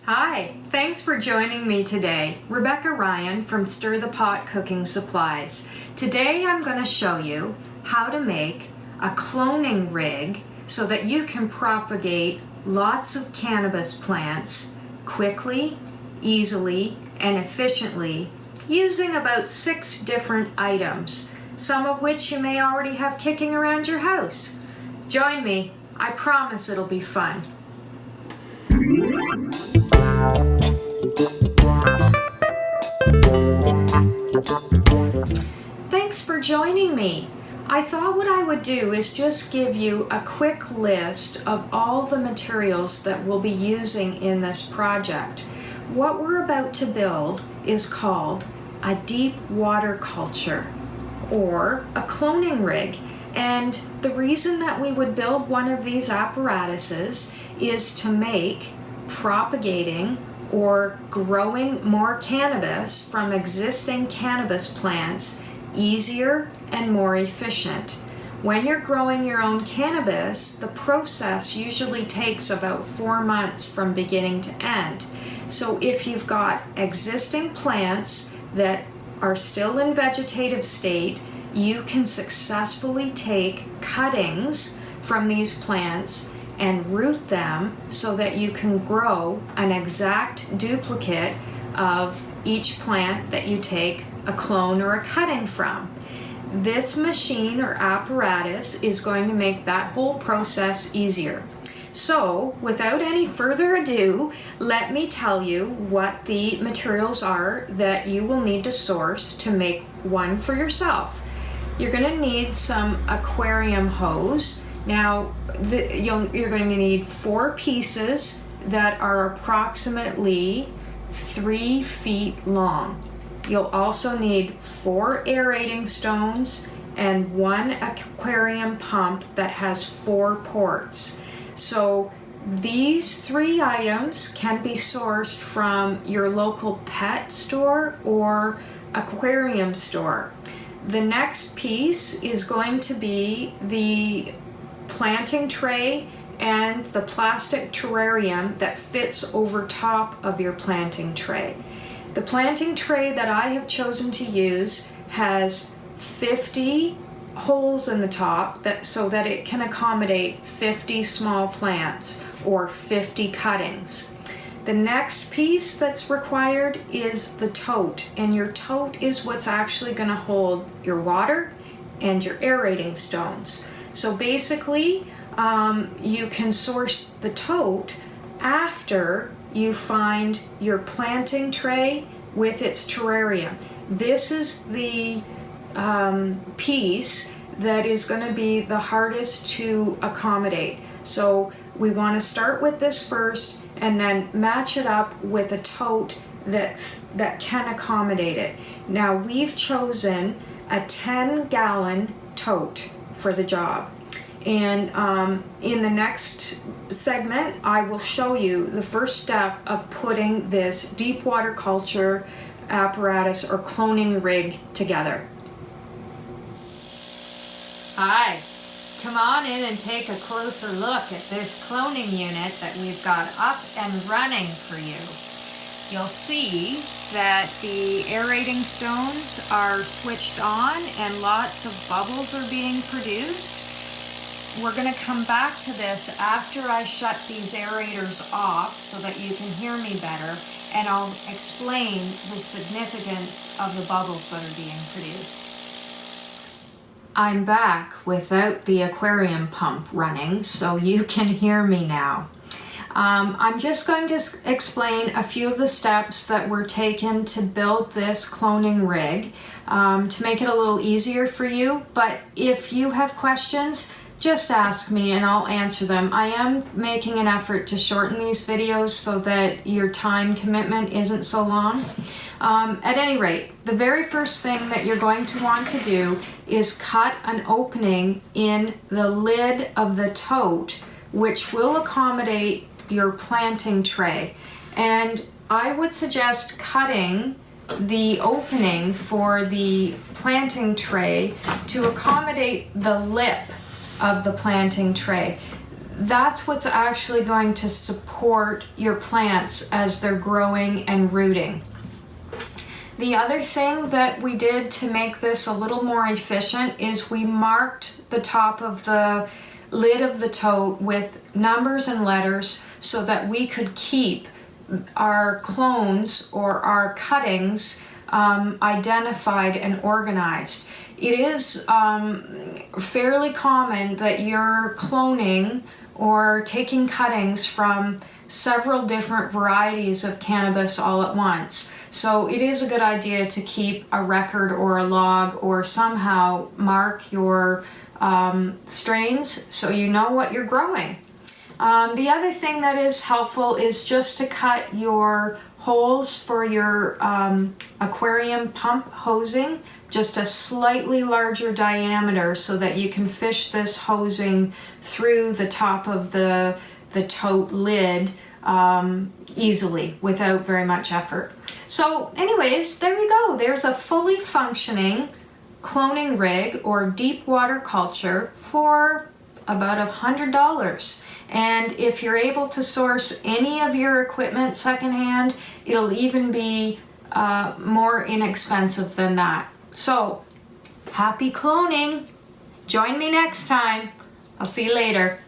Hi, thanks for joining me today. Rebecca Ryan from Stir the Pot Cooking Supplies. Today I'm going to show you how to make a cloning rig so that you can propagate lots of cannabis plants quickly, easily, and efficiently using about 6 different items, some of which you may already have kicking around your house. Join me. I promise it'll be fun. Thanks for joining me. I thought what I would do is just give you a quick list of all the materials that we'll be using in this project. What we're about to build is called a deep water culture or a cloning rig. And the reason that we would build one of these apparatuses is to make propagating or growing more cannabis from existing cannabis plants easier and more efficient. When you're growing your own cannabis, the process usually takes about 4 months from beginning to end. So if you've got existing plants that are still in vegetative state, you can successfully take cuttings from these plants and root them so that you can grow an exact duplicate of each plant that you take a clone or a cutting from. This machine or apparatus is going to make that whole process easier. So, without any further ado, let me tell you what the materials are that you will need to source to make one for yourself. You're going to need some aquarium hose. Now, you're going to need 4 pieces that are approximately 3 feet long. You'll also need 4 aerating stones and 1 aquarium pump that has 4 ports. So these 3 items can be sourced from your local pet store or aquarium store. The next piece is going to be the planting tray and the plastic terrarium that fits over top of your planting tray. The planting tray that I have chosen to use has 50 holes in the top so that it can accommodate 50 small plants or 50 cuttings. The next piece that's required is the tote, and your tote is what's actually going to hold your water and your aerating stones. So basically, you can source the tote after you find your planting tray with its terrarium. This is the piece that is going to be the hardest to accommodate. So we want to start with this first and then match it up with a tote that can accommodate it. Now we've chosen a 10-gallon tote for the job. And in the next segment, I will show you the first step of putting this deep water culture apparatus or cloning rig together. Hi, come on in and take a closer look at this cloning unit that we've got up and running for you. You'll see that the aerating stones are switched on and lots of bubbles are being produced. We're going to come back to this after I shut these aerators off so that you can hear me better, and I'll explain the significance of the bubbles that are being produced. I'm back without the aquarium pump running, so you can hear me now. I'm just going to explain a few of the steps that were taken to build this cloning rig to make it a little easier for you, but if you have questions, just ask me and I'll answer them. I am making an effort to shorten these videos so that your time commitment isn't so long. At any rate, the very first thing that you're going to want to do is cut an opening in the lid of the tote, which will accommodate your planting tray. And I would suggest cutting the opening for the planting tray to accommodate the lip of the planting tray. that's what's actually going to support your plants as they're growing and rooting. The other thing that we did to make this a little more efficient is we marked the top of the lid of the tote with numbers and letters so that we could keep our clones or our cuttings identified and organized. It is fairly common that you're cloning or taking cuttings from several different varieties of cannabis all at once. So it is a good idea to keep a record or a log or somehow mark your strains so you know what you're growing. The other thing that is helpful is just to cut your holes for your aquarium pump hosing just a slightly larger diameter so that you can fish this hosing through the top of the tote lid easily without very much effort. So anyways, there we go. There's a fully functioning cloning rig or deep water culture for about $100. And if you're able to source any of your equipment secondhand, it'll even be more inexpensive than that. So happy cloning. Join me next time. I'll see you later.